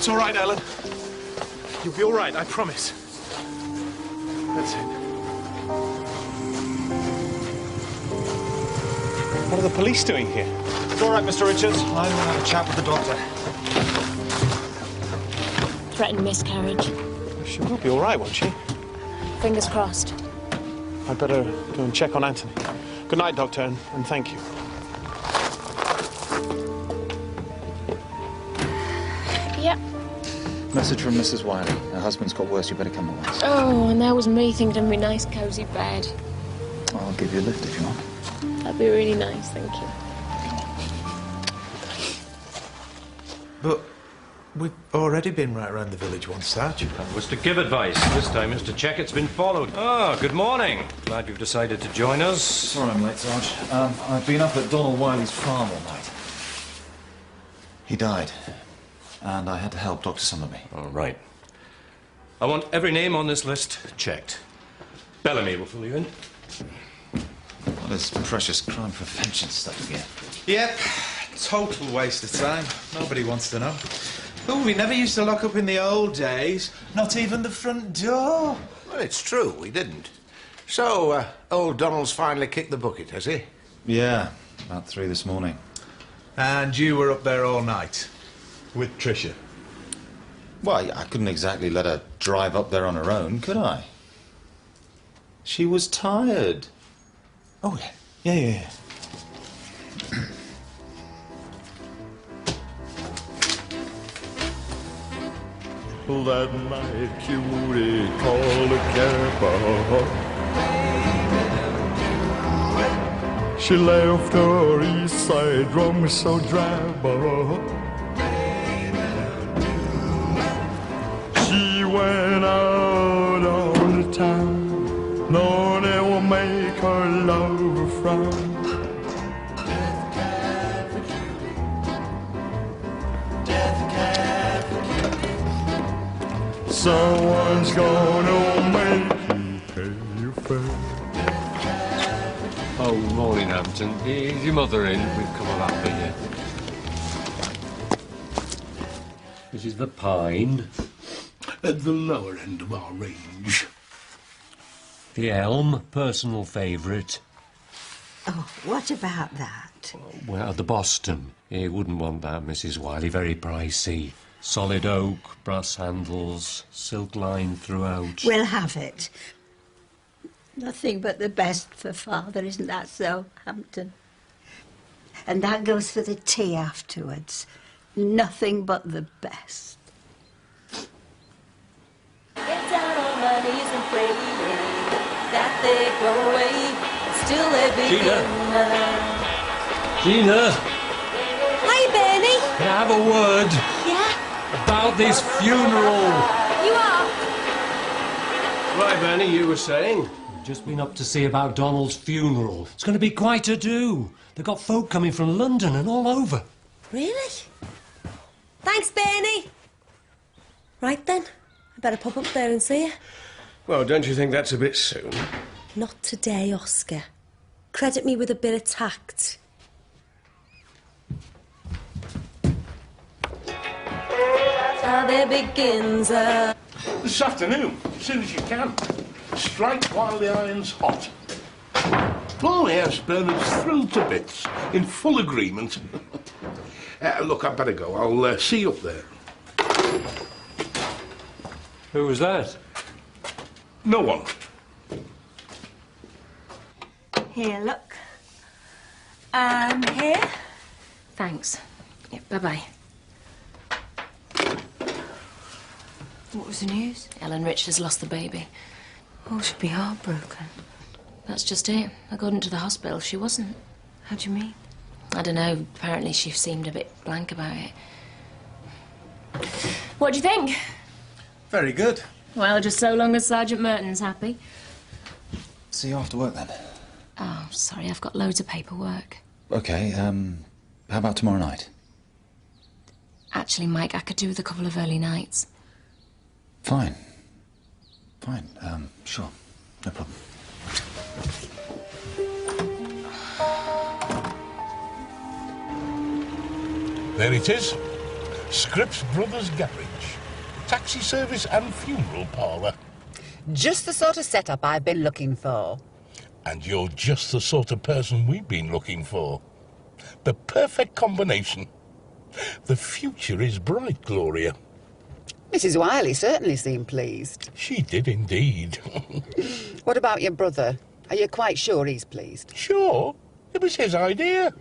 It's all right, Ellen. You'll be all right, I promise. That's it. What are the police doing here? It's all right, Mr. Richards. I'm going to have a chat with the doctor. Threatened miscarriage. She will be all right, won't she? Fingers crossed. I'd better go and check on Anthony. Good night, Doctor, and thank you. Yep. Message from Mrs. Wiley. Her husband's got worse. You better come at once. Oh, and that was me thinking of my nice, cosy bed. I'll give you a lift if you want. That'd be really nice, thank you. But we've already been right around the village once, Sarge. That was to give advice. This time is to check it's been followed. Ah, good morning. Glad you've decided to join us. Sorry I'm late, Sarge. I've been up at Donald Wiley's farm all night. He died, and I had to help Dr. Summerby. All right. I want every name on this list checked. Bellamy will fill you in. What is precious crime prevention stuff again? Yep, total waste of time. Nobody wants to know. Oh, we never used to lock up in the old days. Not even the front door. Well, it's true, we didn't. So, old Donald's finally kicked the bucket, has he? Yeah, about 3 this morning. And you were up there all night? With Tricia? Well, I couldn't exactly let her drive up there on her own, could I? She was tired. Oh, yeah. Yeah. That night cutie called a cab. She left her east side drum so drab. She went out on the town, Lord, it will make her lover frown. Someone's gonna make you pay your fare. Oh, morning, Hampton. Is your mother in? We've come up here. This is the pine. At the lower end of our range. The elm, personal favourite. Oh, what about that? Well, the Boston. You wouldn't want that, Mrs. Wiley. Very pricey. Solid oak, brass handles, silk line throughout. We'll have it. Nothing but the best for Father, isn't that so, Hampton? And that goes for the tea afterwards. Nothing but the best. Get down on my knees and pray that they go away, still they begin. Gina! Hi, Bernie! Can I have a word? Yeah? About this funeral. You are? Right, Bernie, you were saying? Just been up to see about Donald's funeral. It's going to be quite a do. They've got folk coming from London and all over. Really? Thanks, Bernie. Right then, I better pop up there and see you. Well, don't you think that's a bit soon? Not today, Oscar. Credit me with a bit of tact. How there begins a... This afternoon, as soon as you can. Strike while the iron's hot. Oh, yes, Bernard's thrilled to bits, in full agreement. Look, I'd better go. I'll see you up there. Who was that? No one. Here, look. And here. Thanks. Yeah, bye-bye. What was the news? Ellen Richards lost the baby. Oh, she'd be heartbroken. That's just it. According to the hospital, she wasn't. How do you mean? I don't know. Apparently she seemed a bit blank about it. What do you think? Very good. Well, just so long as Sergeant Merton's happy. See you after work, then. Oh, sorry, I've got loads of paperwork. OK, how about tomorrow night? Actually, Mike, I could do with a couple of early nights. Fine. Fine, sure. No problem. There it is. Scripps Brothers Garage. Taxi service and funeral parlour. Just the sort of setup I've been looking for. And you're just the sort of person we've been looking for. The perfect combination. The future is bright, Gloria. Mrs. Wiley certainly seemed pleased. She did indeed. What about your brother? Are you quite sure he's pleased? Sure. It was his idea.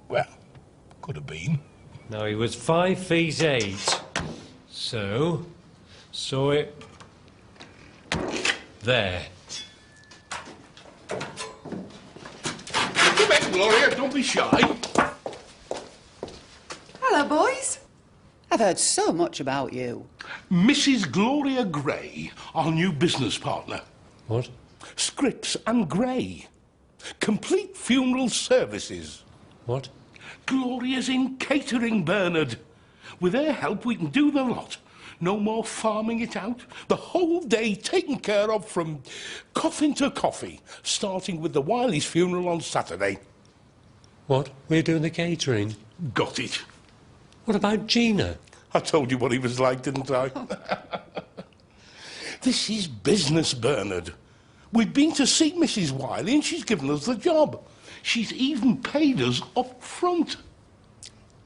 Well, could have been. Now, he was 5 feet 8. So it... There. Come in, Gloria, don't be shy. Hello, boys. I've heard so much about you. Mrs. Gloria Gray, our new business partner. What? Scripps and Gray. Complete funeral services. What? Gloria's in catering, Bernard. With her help, we can do the lot. No more farming it out. The whole day taken care of from coffin to coffee, starting with the Wiley's funeral on Saturday. What? We're doing the catering? Got it. What about Gina? I told you what he was like, didn't I? This is business, Bernard. We've been to see Mrs. Wiley and she's given us the job. She's even paid us up front.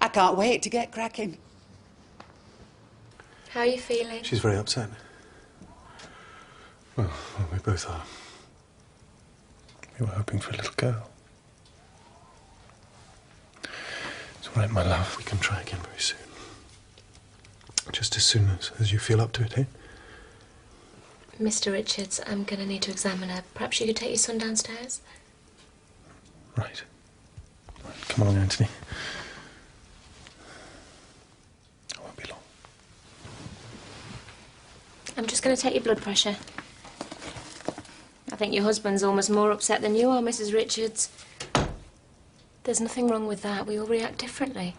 I can't wait to get cracking. How are you feeling? She's very upset. Well, we both are. We were hoping for a little girl. It's all right, my love. We can try again very soon. Just as soon as you feel up to it, eh? Mr. Richards, I'm going to need to examine her. Perhaps you could take your son downstairs? Right. Come along, Anthony. I won't be long. I'm just going to take your blood pressure. I think your husband's almost more upset than you are, Mrs. Richards. There's nothing wrong with that. We all react differently.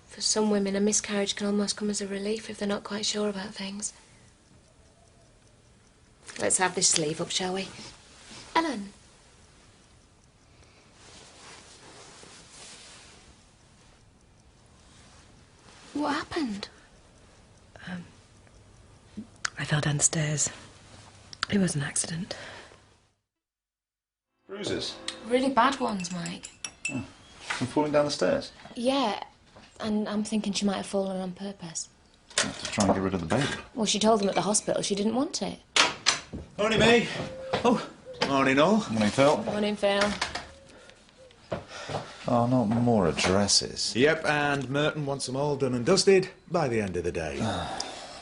For some women, a miscarriage can almost come as a relief if they're not quite sure about things. Let's have this sleeve up, shall we? Ellen. What happened? I fell downstairs. It was an accident. Bruises? Really bad ones, Mike. Oh, from falling down the stairs? Yeah, and I'm thinking she might have fallen on purpose. To try and get rid of the baby. Well, she told them at the hospital she didn't want it. Morning, me. Oh, morning, all. Morning, Phil. Morning, Phil. Oh, not more addresses. Yep, and Merton wants them all done and dusted by the end of the day.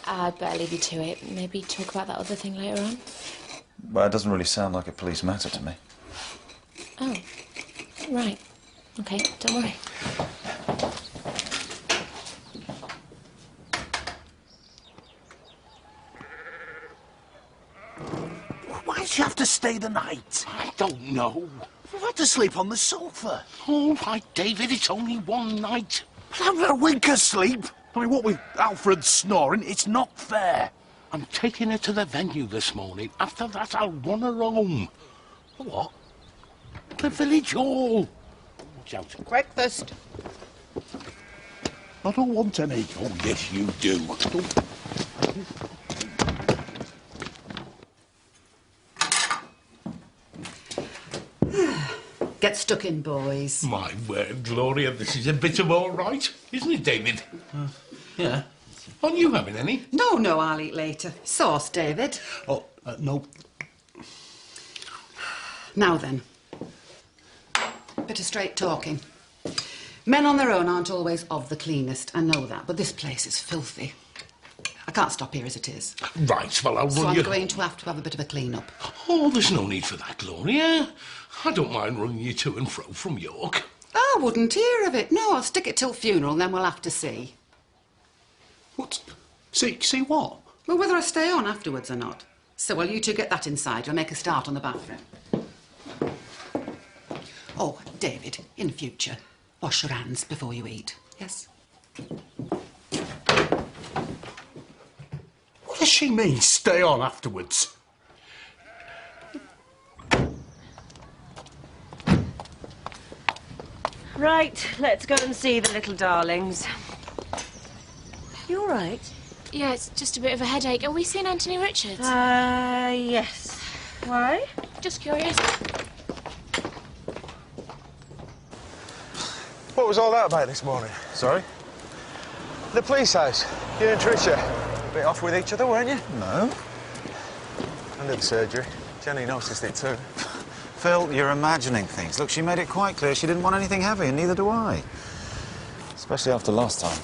I'd better leave you to it. Maybe talk about that other thing later on. Well, it doesn't really sound like a police matter to me. Oh, right. OK, don't worry. Why did you have to stay the night? I don't know. We've had to sleep on the sofa. All right, David, it's only one night. I haven't had a wink of sleep. I mean, what with Alfred snoring, it's not fair. I'm taking her to the venue this morning. After that, I'll run her home. What? The village hall. Watch out. Breakfast. I don't want any. Oh, yes, you do. Get stuck in, boys. My word, Gloria, this is a bit of all right, isn't it, David? Yeah. Aren't you having any? No, I'll eat later. Sauce, David. Oh, no. Now then. Bit of straight talking. Men on their own aren't always of the cleanest, I know that, but this place is filthy. I can't stop here as it is. Right, well, I'll So run I'm you... going to have a bit of a clean-up. Oh, there's no need for that, Gloria. I don't mind running you to and fro from York. I wouldn't hear of it. No, I'll stick it till funeral and then we'll have to see. What? See what? Well, whether I stay on afterwards or not. So while you two get that inside, we'll make a start on the bathroom. Oh, David, in future, wash your hands before you eat. Yes? What does she mean, stay on afterwards? Right, let's go and see the little darlings. You all right? Yeah, it's just a bit of a headache. Are we seeing Anthony Richards? Yes. Why? Just curious. What was all that about this morning? Sorry? The police house. You and Tricia. A bit off with each other, weren't you? No. Under the surgery. Jenny noticed it too. Phil, you're imagining things. Look, she made it quite clear she didn't want anything heavy, and neither do I. Especially after last time.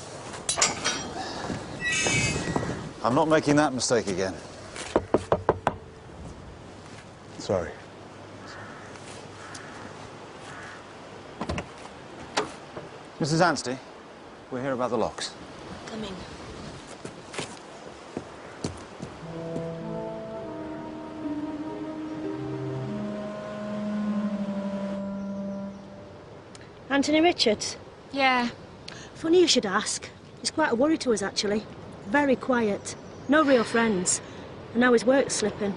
I'm not making that mistake again. Sorry. Mrs. Anstey, we're here about the locks. Come in. Anthony Richards? Yeah. Funny you should ask. He's quite a worry to us, actually. Very quiet. No real friends. And now his work's slipping.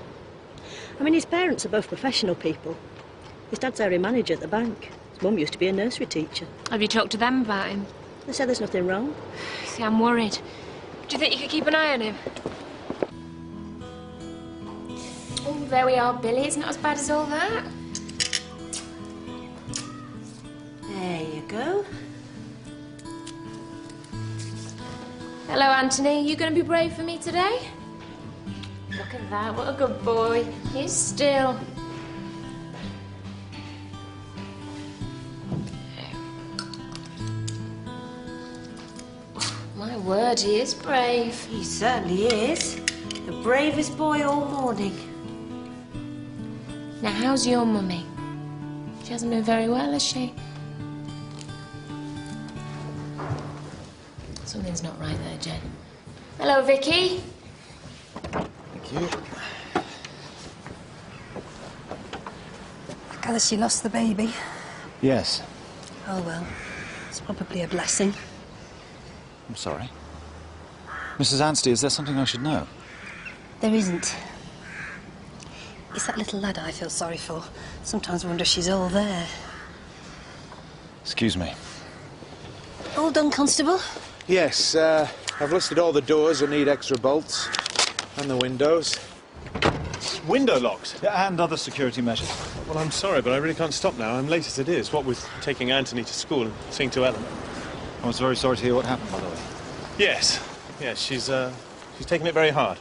I mean, his parents are both professional people. His dad's area manager at the bank. His mum used to be a nursery teacher. Have you talked to them about him? They said there's nothing wrong. See, I'm worried. Do you think you could keep an eye on him? Oh, there we are, Billy. It's not as bad as all that. There you go. Hello, Anthony. You going to be brave for me today? Look at that. What a good boy. He's still. My word, he is brave. He certainly is. The bravest boy all morning. Now, how's your mummy? She hasn't been very well, has she? Something's not right there, Jen. Hello, Vicky. Thank you. I gather she lost the baby. Yes. Oh, well. It's probably a blessing. I'm sorry. Mrs. Anstey, is there something I should know? There isn't. It's that little lad I feel sorry for. Sometimes I wonder if she's all there. Excuse me. All done, Constable? Yes, I've listed all the doors that need extra bolts. And the windows. Window locks? And other security measures. Well, I'm sorry, but I really can't stop now. I'm late as it is. What with taking Anthony to school and seeing to Ellen. I was very sorry to hear what happened, by the way. Yes. Yes, she's taken it very hard.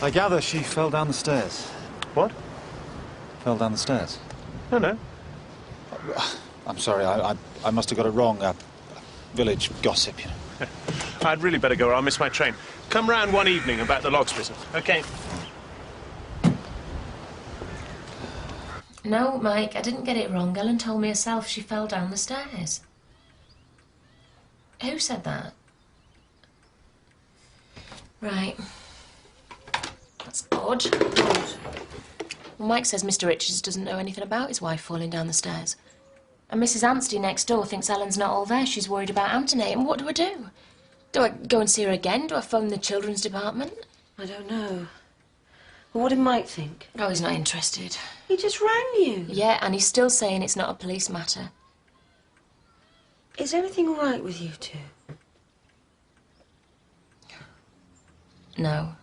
I gather she fell down the stairs. What? Fell down the stairs. No. I'm sorry, I must have got it wrong. Village gossip, you know. I'd really better go or I'll miss my train. Come round one evening about the logs business, OK? No, Mike, I didn't get it wrong. Ellen told me herself she fell down the stairs. Who said that? Right. That's odd. Well, Mike says Mr. Richards doesn't know anything about his wife falling down the stairs. And Mrs. Anstey next door thinks Ellen's not all there. She's worried about Anthony. And what do I do? Do I go and see her again? Do I phone the children's department? I don't know. Well, what did Mike think? Oh, he's not interested. He just rang you. Yeah, and he's still saying it's not a police matter. Is everything all right with you two? No.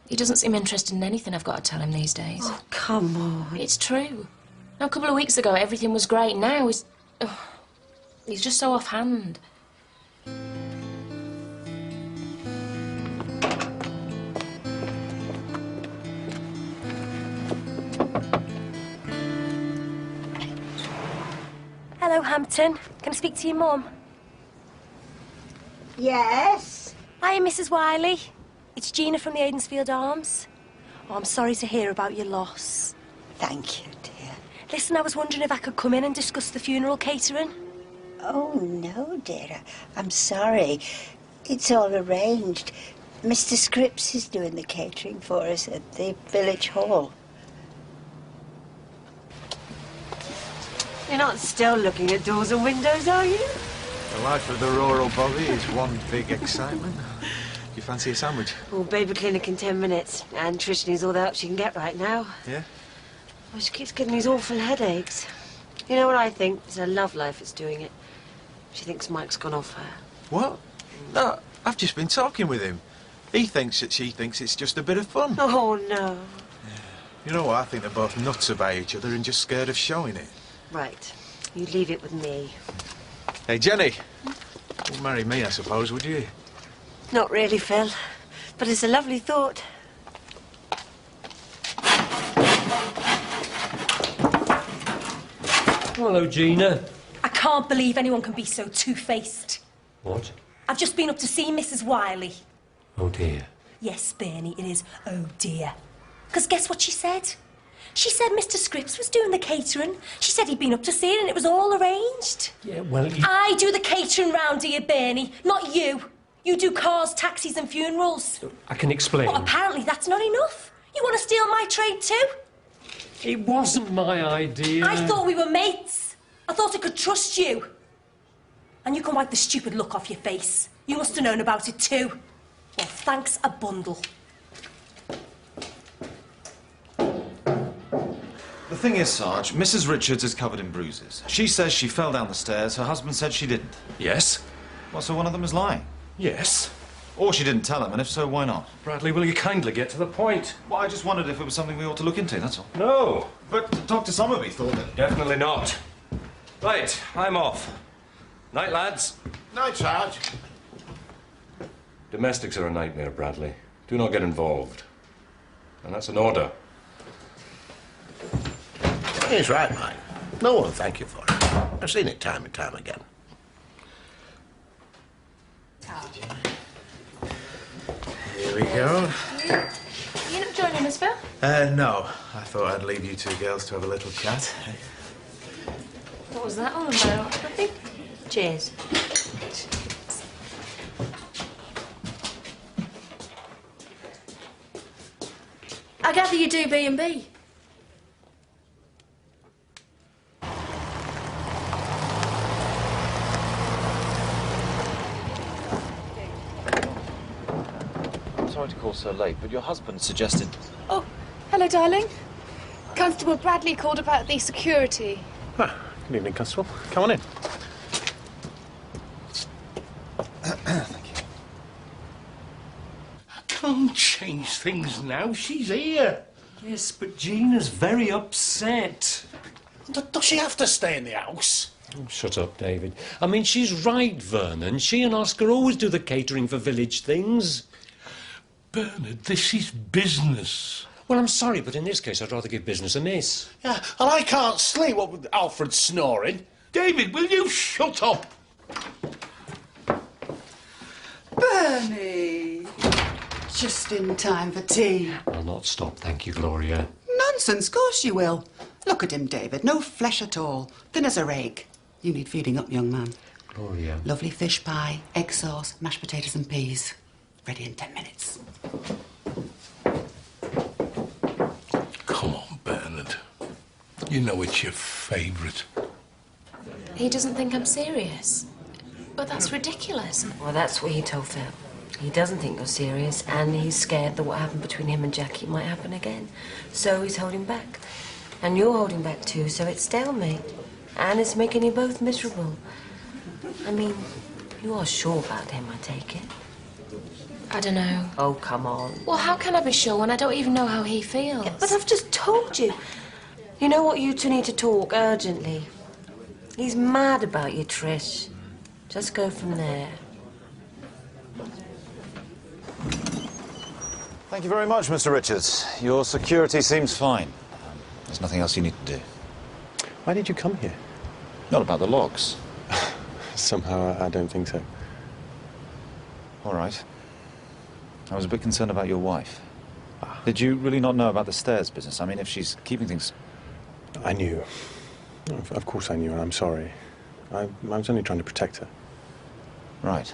He doesn't seem interested in anything I've got to tell him these days. Oh, come on. It's true. Now, a couple of weeks ago, everything was great. Now he's just so offhand. Hello, Hampton. Can I speak to your mum? Yes? Hi, Mrs. Wiley. It's Gina from the Aidensfield Arms. Oh, I'm sorry to hear about your loss. Thank you, dear. Listen, I was wondering if I could come in and discuss the funeral catering. Oh, no, dear. I'm sorry. It's all arranged. Mr. Scripps is doing the catering for us at the village hall. You're not still looking at doors and windows, are you? The life of the rural bobby is one big excitement. You fancy a sandwich? Oh, baby clinic in 10 minutes. And Trish needs all the help she can get right now. Yeah? Oh, she keeps getting these awful headaches. You know what I think? It's her love life that's doing it. She thinks Mike's gone off her. What? No, I've just been talking with him. He thinks that she thinks it's just a bit of fun. Oh, no. You know what? I think they're both nuts about each other and just scared of showing it. Right. You leave it with me. Hey, Jenny. You'd marry me, I suppose, would you? Not really, Phil. But it's a lovely thought. Hello, Gina. I can't believe anyone can be so two-faced. What? I've just been up to see Mrs. Wiley. Oh, dear. Yes, Bernie, it is oh dear. Because guess what she said? She said Mr. Scripps was doing the catering. She said he'd been up to see it and it was all arranged. Yeah, well, I do the catering round here, Bernie, not you. You do cars, taxis and funerals. I can explain. But apparently that's not enough. You want to steal my trade too? It wasn't my idea. I thought we were mates. I thought I could trust you. And you can wipe the stupid look off your face. You must have known about it too. Well, thanks a bundle. The thing is, Sarge, Mrs. Richards is covered in bruises. She says she fell down the stairs. Her husband said she didn't. Yes? Well, so one of them is lying? Yes. Or she didn't tell him, and if so, why not? Bradley, will you kindly get to the point? Well, I just wondered if it was something we ought to look into, that's all. No. But Dr. Somerby thought that... Definitely not. Right, I'm off. Night, lads. Night, Sarge. Domestics are a nightmare, Bradley. Do not get involved. And that's an order. He's right, Mike. No one will thank you for it. I've seen it time and time again. Here we go. You're not joining us, Phil? No. I thought I'd leave you two girls to have a little chat. What was that all about? Nothing. Cheers. I gather you do B&B. I'm sorry to call so late, but your husband suggested... Oh, hello, darling. Constable Bradley called about the security. Ah, good evening, Constable. Come on in. Thank you. I can't change things now. She's here. Yes, but Gina's very upset. Does she have to stay in the house? Oh, shut up, David. I mean, she's right, Vernon. She and Oscar always do the catering for village things. Bernard, this is business. Well, I'm sorry, but in this case, I'd rather give business a miss. Yeah, and I can't sleep, what with Alfred snoring. David, will you shut up? Bernie! Just in time for tea. I'll not stop, thank you, Gloria. Nonsense, course you will. Look at him, David. No flesh at all. Thin as a rake. You need feeding up, young man. Gloria. Lovely fish pie, egg sauce, mashed potatoes and peas. Ready in 10 minutes. Come on, Bernard. You know it's your favourite. He doesn't think I'm serious. But that's ridiculous. Well, that's what he told Phil. He doesn't think you're serious, and he's scared that what happened between him and Jackie might happen again. So he's holding back. And you're holding back too, so it's stalemate. And it's making you both miserable. I mean, you are sure about him, I take it. I don't know. Oh, come on. Well, how can I be sure when I don't even know how he feels? Yeah, but I've just told you. You know what? You two need to talk urgently. He's mad about you, Trish. Just go from there. Thank you very much, Mr. Richards. Your security seems fine. There's nothing else you need to do. Why did you come here? Not about the logs. Somehow, I don't think so. All right. I was a bit concerned about your wife. Did you really not know about the stairs business? I mean, if she's keeping things... I knew. Of course I knew, and I'm sorry. I was only trying to protect her. Right.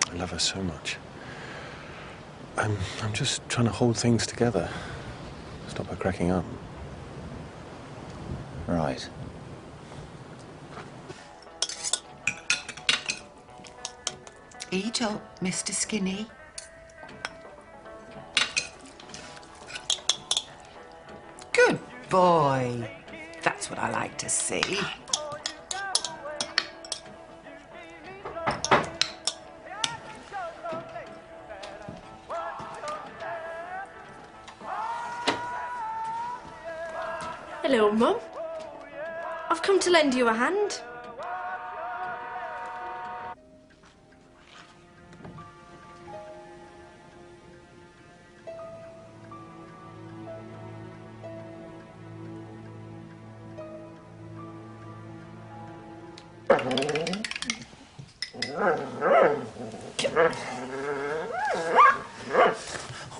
I love her so much. I'm just trying to hold things together. Stop her cracking up. Right. Eat up, Mr. Skinny. Good boy. That's what I like to see. Hello, Mum. I've come to lend you a hand.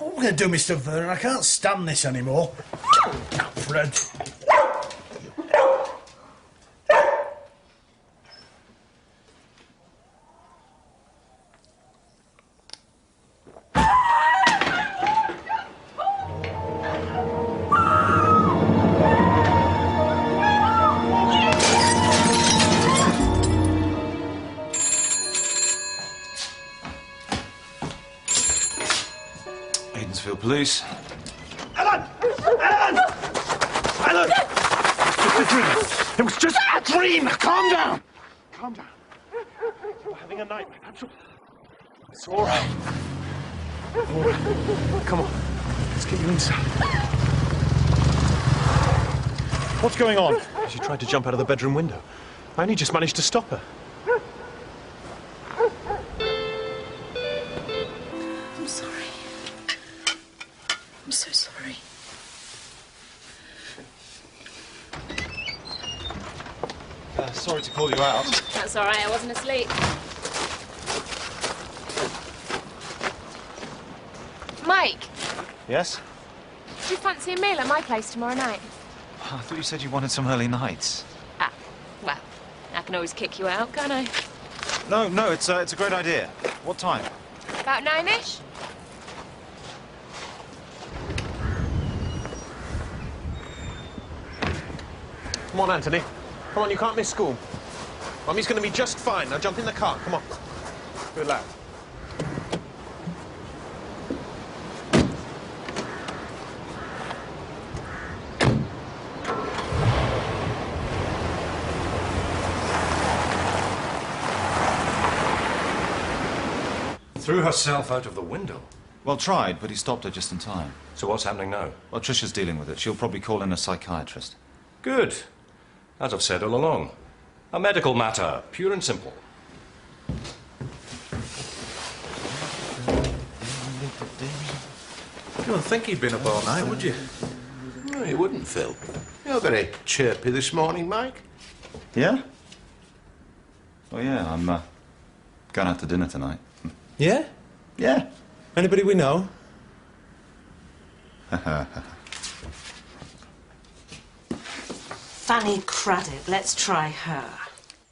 What are we going to do, Mr. Vernon? I can't stand this anymore. Fred. Aidensfield Police. Ellen! Ellen! Ellen! It was just a dream. It was just a dream. Calm down. Calm down. You're having a nightmare. It's all right. All right. Come on. Let's get you inside. What's going on? She tried to jump out of the bedroom window. I only just managed to stop her. I'm sorry. I'm so sorry. Sorry to call you out. That's all right, I wasn't asleep. Mike, Yes? do you fancy a meal at my place tomorrow night? I thought you said you wanted some early nights. Ah, well, I can always kick you out, can't I? No, it's a great idea. What time? About 9-ish? Come on, Anthony. Come on, you can't miss school. Mummy's going to be just fine. Now jump in the car. Come on. Good lad. Threw herself out of the window. Well, tried, but he stopped her just in time. So what's happening now? Well, Trisha's dealing with it. She'll probably call in a psychiatrist. Good. As I've said all along. A medical matter, pure and simple. You wouldn't think he'd been up all night, would you? No, you wouldn't, Phil. You're very chirpy this morning, Mike. Yeah? Oh, yeah, I'm going out to dinner tonight. Yeah? Yeah. Anybody we know? Fanny Craddock, let's try her.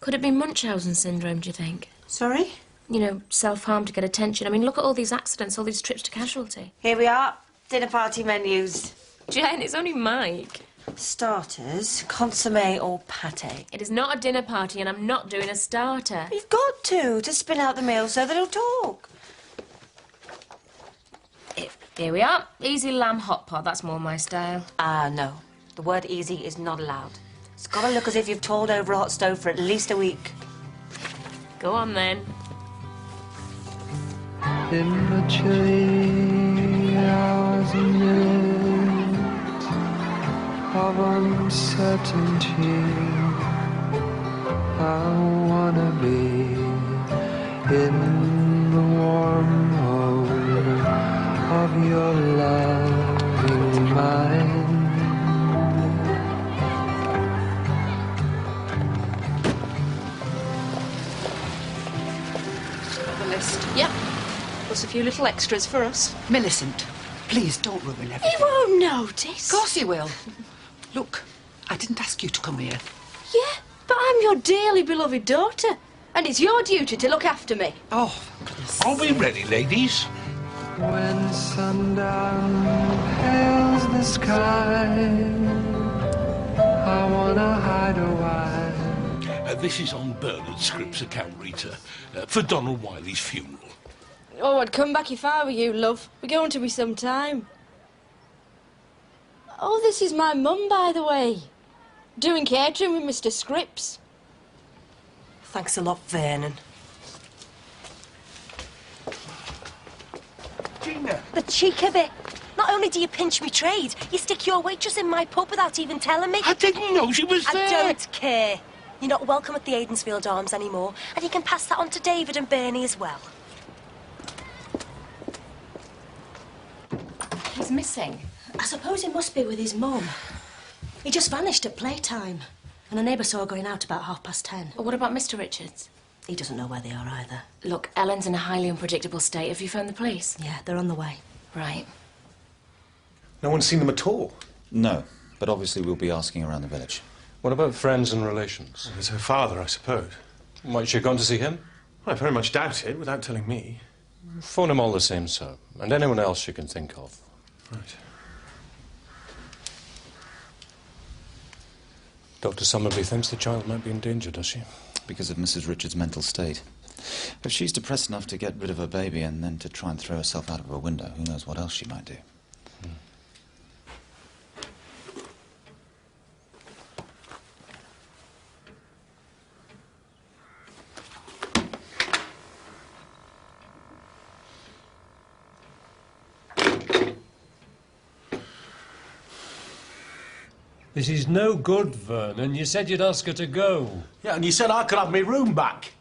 Could it be Munchausen syndrome, do you think? Sorry? You know, self-harm to get attention. I mean, look at all these accidents, all these trips to casualty. Here we are, dinner party menus. Jen, it's only Mike. Starters, consommé or pâté. It is not a dinner party and I'm not doing a starter. You've got to spin out the meal so that he'll talk. Here we are. Easy lamb hot pot, that's more my style. No. The word easy is not allowed. It's got to look as if you've toiled over a hot stove for at least a week. Go on, then. In the chilly hours and minutes of uncertainty, I wanna be in the warm home of your loving mind. The list. Yep. Plus a few little extras for us. Millicent, please don't ruin everything. He won't notice. Of course he will. Look, I didn't ask you to come here. Yeah, but I'm your dearly beloved daughter. And it's your duty to look after me. Oh, Are we ready, ladies? When sundown hails the sky, I wanna hide a while. This is on Bernard Scripps' account, Rita, for Donald Wiley's funeral. Oh, I'd come back if I were you, love. We're going to be some time. Oh, this is my mum, by the way. Doing catering with Mr. Scripps. Thanks a lot, Vernon. Gina. The cheek of it. Not only do you pinch me trade, you stick your waitress in my pub without even telling me. I didn't know she was there. I don't care. You're not welcome at the Aidensfield Arms anymore, and you can pass that on to David and Bernie as well. He's missing. I suppose he must be with his mum. He just vanished at playtime. And a neighbour saw her going out about 10:30. Well, what about Mr. Richards? He doesn't know where they are either. Look, Ellen's in a highly unpredictable state. Have you phoned the police? Yeah, they're on the way. Right. No one's seen them at all? No, but obviously we'll be asking around the village. What about friends and relations? It's her father, I suppose. Might she have gone to see him? I very much doubt it, without telling me. Phone him all the same, sir. And anyone else you can think of. Right. Dr. Summerby thinks the child might be in danger, does she? Because of Mrs. Richards' mental state. If she's depressed enough to get rid of her baby and then to try and throw herself out of a window, who knows what else she might do. This is no good, Vernon. You said you'd ask her to go. Yeah, and you said I could have my room back.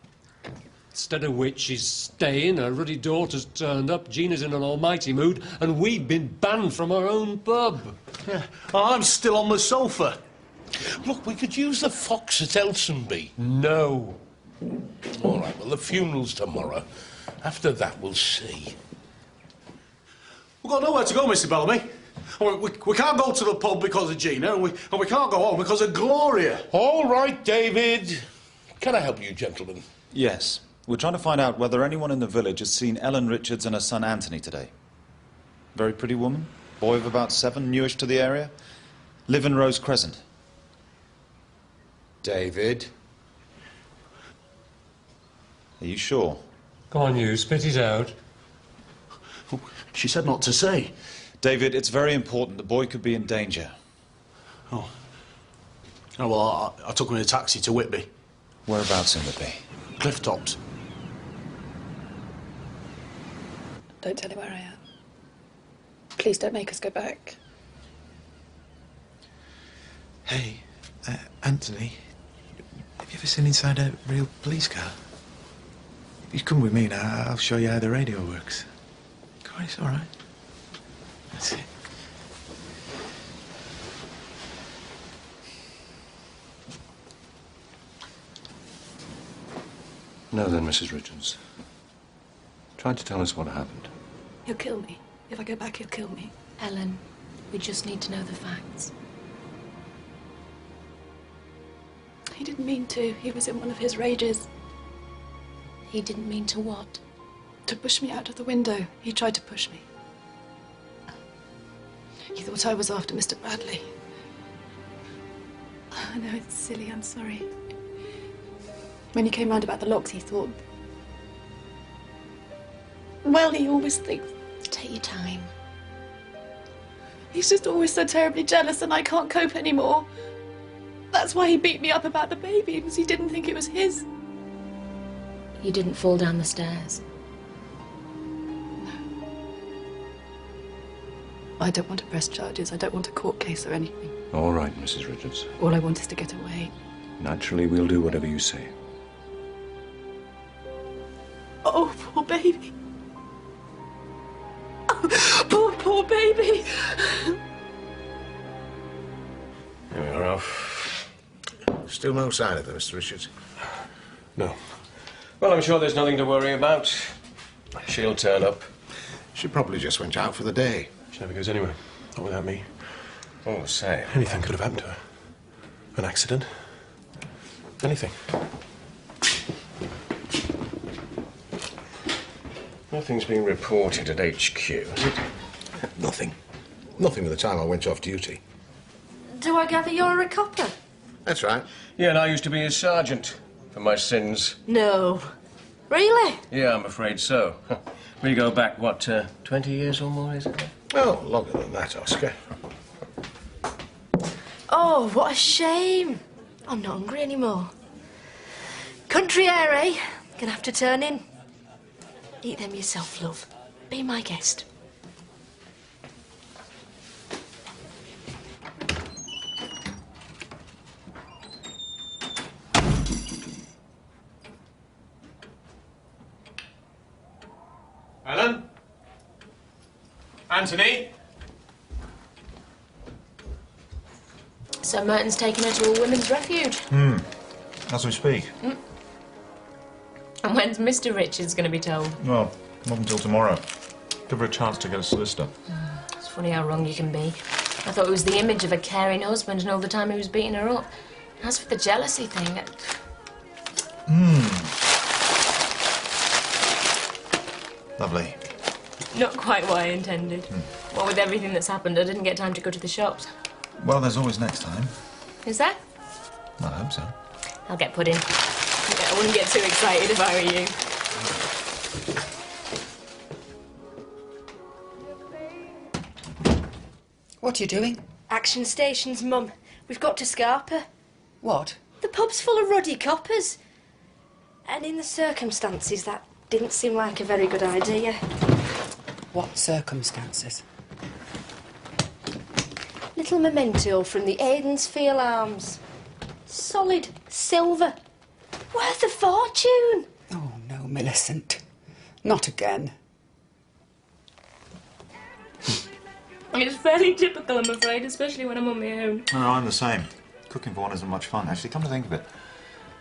Instead of which she's staying, her ruddy daughter's turned up, Gina's in an almighty mood, and we've been banned from our own pub. Yeah, I'm still on the sofa. Look, we could use the Fox at Elsonby. No. All right, well, the funeral's tomorrow. After that, we'll see. We've got nowhere to go, Mr. Bellamy. We can't go to the pub because of Gina, and we can't go home because of Gloria. All right, David. Can I help you, gentlemen? Yes. We're trying to find out whether anyone in the village has seen Ellen Richards and her son Anthony today. Very pretty woman, boy of about 7, newish to the area. Live in Rose Crescent. David? Are you sure? Go on, you, spit it out. She said not to say. David, it's very important. The boy could be in danger. Oh, well, I took him in a taxi to Whitby. Whereabouts in Whitby? Cliff Tops. Don't tell him where I am. Please don't make us go back. Hey, Anthony, have you ever seen inside a real police car? If you come with me now, I'll show you how the radio works. Come on, it's all right. That's it. Now then, Mrs. Richards. Try to tell us what happened. He'll kill me. If I go back, he'll kill me. Ellen, we just need to know the facts. He didn't mean to. He was in one of his rages. He didn't mean to what? To push me out of the window. He tried to push me. He thought I was after Mr. Bradley. I know it's silly, I'm sorry. When he came round about the locks, he thought... Well, he always thinks... Take your time. He's just always so terribly jealous and I can't cope anymore. That's why he beat me up about the baby, because he didn't think it was his. You didn't fall down the stairs. I don't want to press charges. I don't want a court case or anything. All right, Mrs. Richards. All I want is to get away. Naturally, we'll do whatever you say. Oh, poor baby. Oh, poor baby. Here we are, Alf. Still no sign of her, Mr. Richards? No. Well, I'm sure there's nothing to worry about. She'll turn up. She probably just went out for the day. She never goes anywhere. Not without me. Oh, say. Anything could have happened to her. An accident. Anything. Nothing's been reported at HQ, has it? Nothing. Nothing at the time I went off duty. Do I gather you're a copper? That's right. Yeah, and I used to be his sergeant for my sins. No. Really? Yeah, I'm afraid so. We go back, what, 20 years or more, is it? Oh, longer than that, Oscar. Oh, Oh, what a shame. I'm not hungry anymore. Country air, eh? Gonna have to turn in. Eat them yourself, love. Be my guest. Ellen? Anthony? So Merton's taken her to a women's refuge. As we speak. And when's Mr. Richards going to be told? Well, not until tomorrow. Give her a chance to get a solicitor. It's funny how wrong you can be. I thought it was the image of a caring husband and all the time he was beating her up. As for the jealousy thing... Lovely. Not quite what I intended. What with everything that's happened, I didn't get time to go to the shops. Well, there's always next time. Is that? I hope so. I'll get put in. I wouldn't get too excited if I were you. What are you doing? Action stations, Mum. We've got to Scarpa. What? The pub's full of ruddy coppers. And in the circumstances, that didn't seem like a very good idea. What circumstances? Little memento from the Aidensfield Arms. Solid silver. Worth a fortune. Oh, no, Millicent. Not again. It's fairly typical, I'm afraid, especially when I'm on my own. No, I'm the same. Cooking for one isn't much fun. Actually, come to think of it,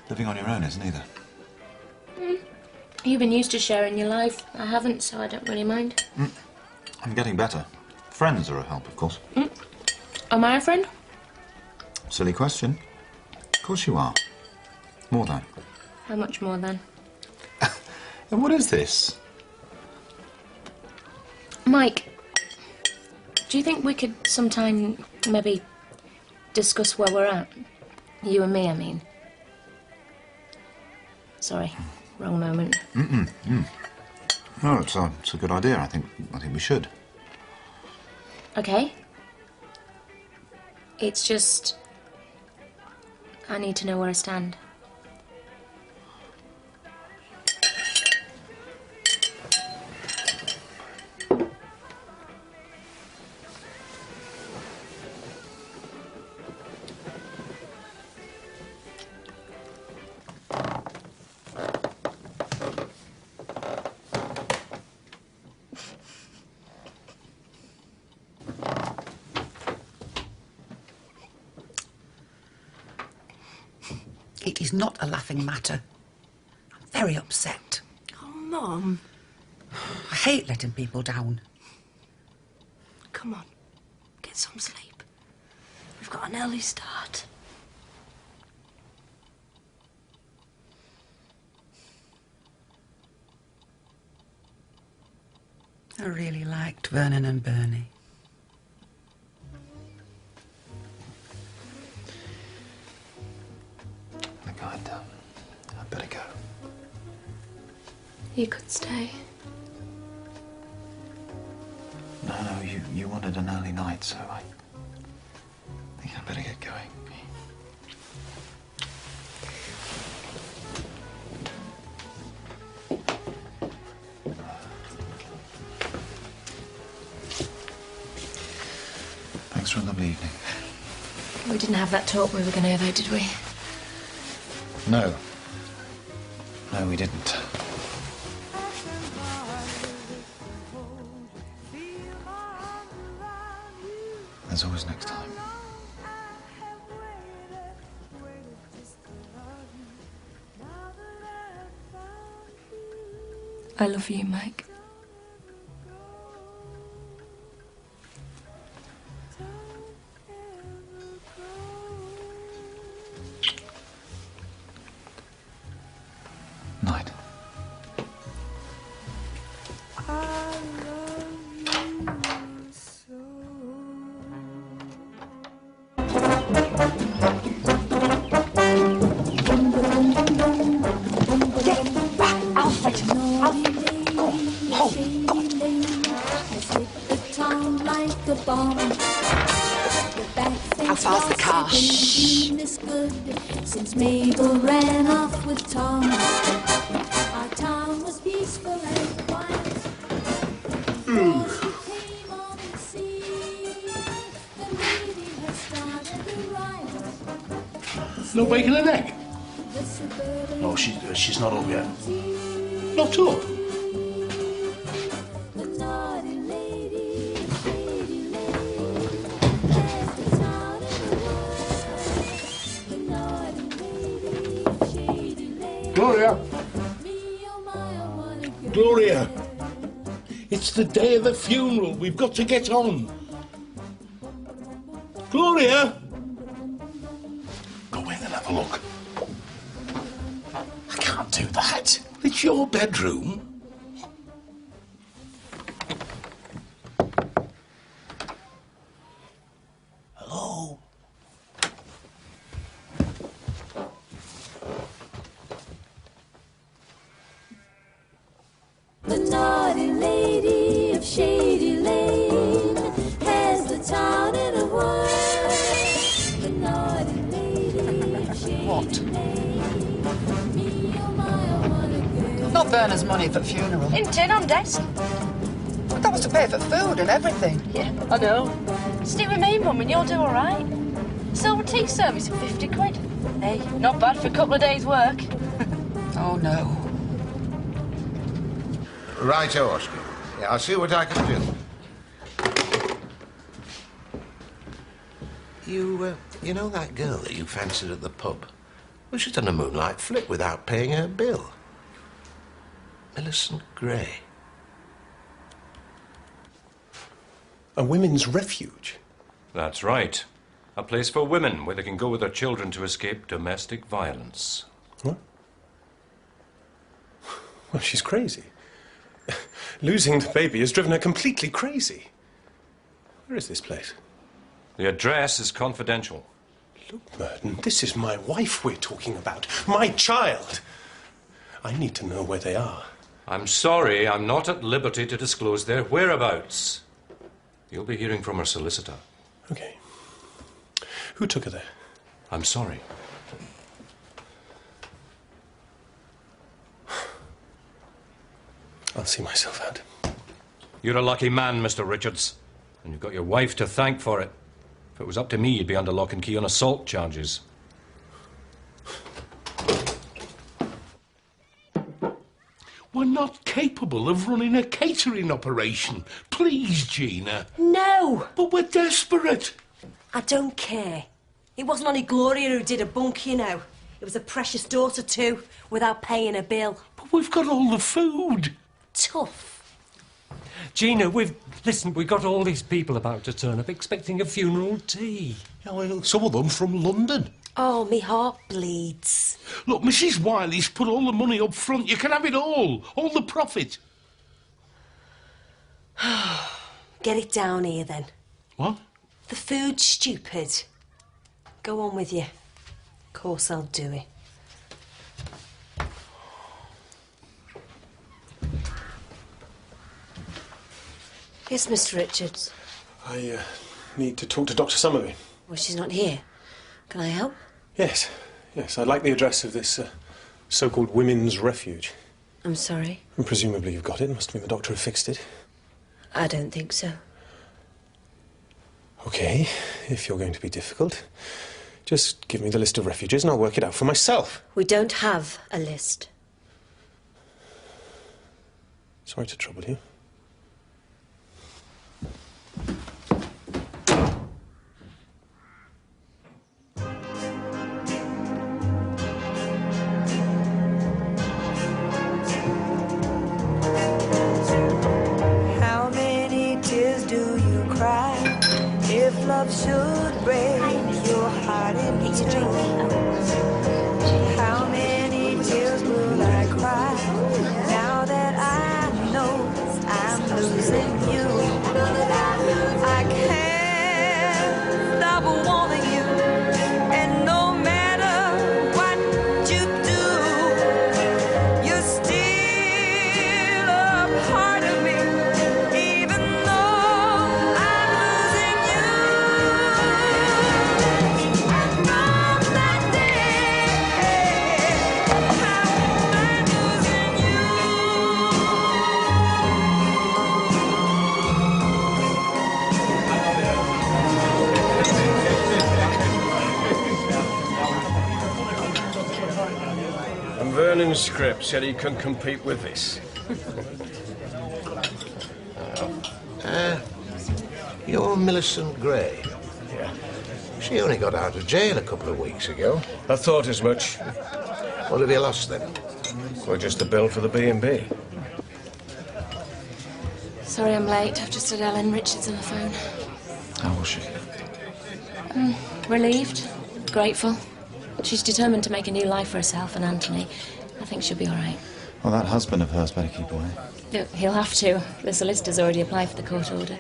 living on your own isn't either. You've been used to sharing your life. I haven't, so I don't really mind. I'm getting better. Friends are a help, of course. Am I a friend? Silly question. Of course you are. More than. How much more than? And what is this? Mike, do you think we could sometime maybe discuss where we're at? You and me, I mean. Sorry, wrong moment. No, it's a good idea. I think we should. Okay. It's just... I need to know where I stand. It is not a laughing matter. I'm very upset. Oh, Mum. I hate letting people down. Come on. Get some sleep. We've got an early start. I really liked Vernon and Bernie. Look, I'd better go. You could stay. No, you wanted an early night, so I think I'd better get going. Thanks for a lovely evening. We didn't have that talk we were going to have, though, did we? No. No, we didn't. There's always next time. I love you, Mike. Night. Alfred! The town like a bomb. The back How far's the car? Shh. Since Mabel ran off with Tom, our town was peaceful and quiet. Before she came on the scene, the lady had started to riot. No bacon and egg? No, she's not up yet. Not up? Gloria! Gloria! It's the day of the funeral. We've got to get on. Gloria! Go in and have a look. I can't do that. It's your bedroom. Hello? The naughty lady of Shady Lane has the town in a whirl. The naughty lady of Shady Not Bernard's money for the funeral. In tin on desk. But that was to pay for food and everything. Yeah, I know. Stay with me, Mum, and you'll do all right. Silver tea service for 50 quid. Hey, not bad for a couple of days' work. Oh, no. Righto, Oscar. Yeah, I'll see what I can do. You know that girl that you fancied at the pub? Well, she's done a moonlight flip without paying her bill. Millicent Gray. A women's refuge? That's right. A place for women where they can go with their children to escape domestic violence. What? Well, she's crazy. Losing the baby has driven her completely crazy. Where is this place? The address is confidential. Look, Merton, this is my wife we're talking about. My child. I need to know where they are. I'm sorry, I'm not at liberty to disclose their whereabouts. You'll be hearing from her solicitor. Okay. Who took her there? I'm sorry. I'll see myself out. You're a lucky man, Mr. Richards. And you've got your wife to thank for it. If it was up to me, you'd be under lock and key on assault charges. We're not capable of running a catering operation. Please, Gina. No! But we're desperate. I don't care. It wasn't only Gloria who did a bunk, you know. It was a precious daughter too, without paying a bill. But we've got all the food. Tough. Gina, we've got all these people about to turn up expecting a funeral tea. Yeah, well, some of them from London. Oh, me heart bleeds. Look, Mrs. Wiley's put all the money up front. You can have it all the profit. Get it down here, then. What? The food's stupid. Go on with you. Of course I'll do it. Yes, Mr. Richards. I need to talk to Dr. Somerby. Well, she's not here. Can I help? Yes, yes. I'd like the address of this so-called women's refuge. I'm sorry. And presumably you've got it. Must have been the doctor who fixed it. I don't think so. OK, if you're going to be difficult, just give me the list of refuges and I'll work it out for myself. We don't have a list. Sorry to trouble you. How many tears do you cry if love should break your heart in two? How many tears will I cry now that I know I'm losing you? I can't stop wanting you, and no matter what you do, you're still a part of me, even though I'm losing you. script said he couldn't compete with this. You're Millicent Gray. Yeah. She only got out of jail a couple of weeks ago. I thought as much. What have you lost then? Well, just the bill for the B&B. Sorry I'm late. I've just had Ellen Richards on the phone. How was she? Relieved, grateful. She's determined to make a new life for herself and Anthony. I think she'll be all right. Well, that husband of hers better keep away. Look, he'll have to. The solicitor's already applied for the court order.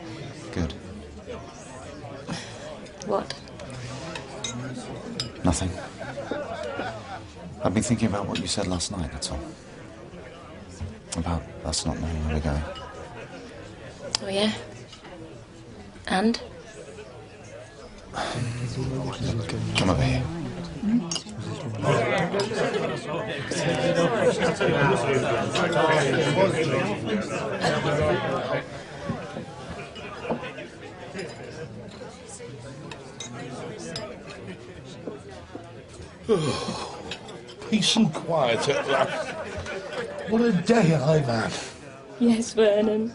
Good. What? Nothing. I've been thinking about what you said last night, that's all. About us not knowing where we're going. Oh, yeah? And? Come over here. Oh, peace and quiet at last. What a day I've had. Yes, Vernon.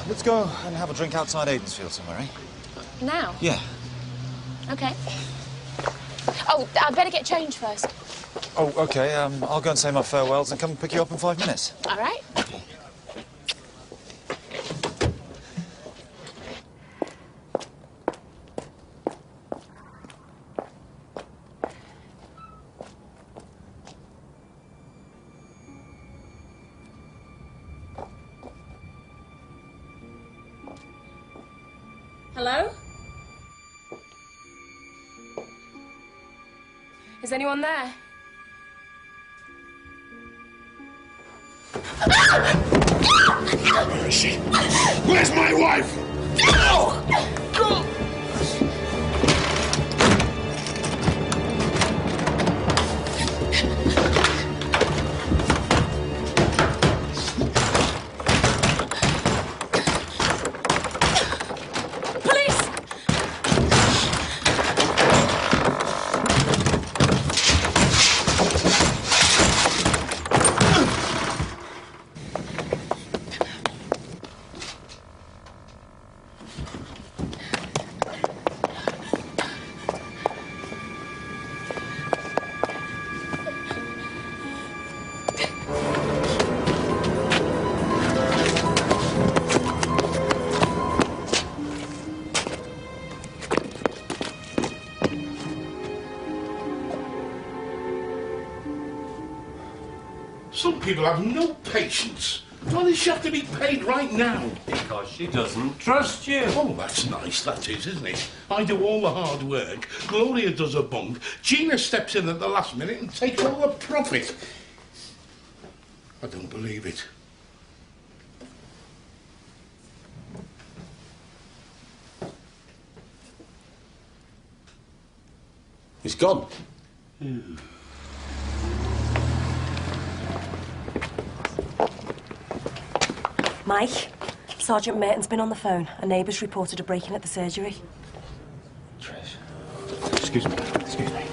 Let's go and have a drink outside Aidensfield somewhere, eh? Now? Yeah. Okay. Oh, I'd better get changed first. Oh, OK. I'll go and say my farewells and come and pick you up in 5 minutes. All right. Hello? Is anyone there? Where is she? Where's my wife? Some people have no patience. Why does she have to be paid right now? Because she doesn't trust you. Oh, that's nice, that is, isn't it? I do all the hard work, Gloria does a bunk, Gina steps in at the last minute and takes all the profit. I don't believe it. It's gone. Mike, Sergeant Merton's been on the phone. A neighbour's reported a break-in at the surgery. Trish. Excuse me. Excuse me.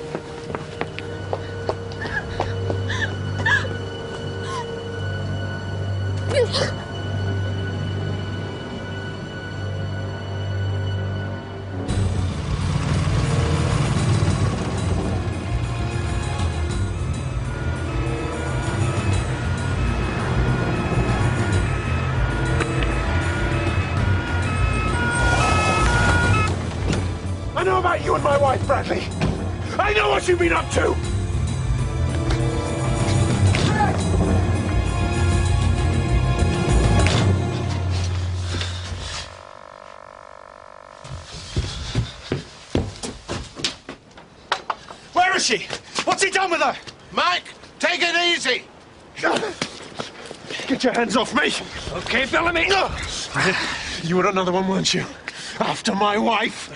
I know about you and my wife, Bradley. I know what you've been up to. Where is she? What's he done with her? Mike, take it easy. Get your hands off me! Okay, Bellamy. You were another one, weren't you? After my wife.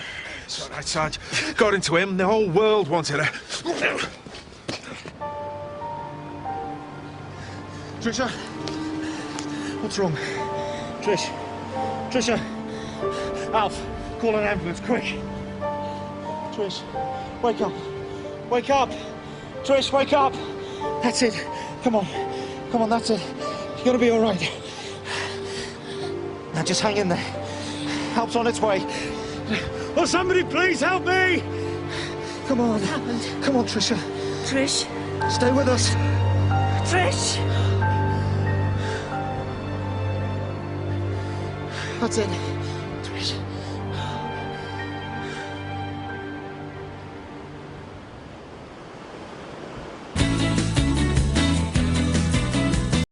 It's all right, Sarge. Got into him. The whole world wanted her. Trisha? What's wrong? Trisha? Alf, call an ambulance, quick. Trish, wake up. Wake up. Trish, wake up. That's it. Come on, that's it. You're gonna be all right. Now just hang in there. Help's on its way. Oh, somebody please help me! Come on. What happened? Come on, Trisha. Trish? Stay with us. Trish? That's it. Trish.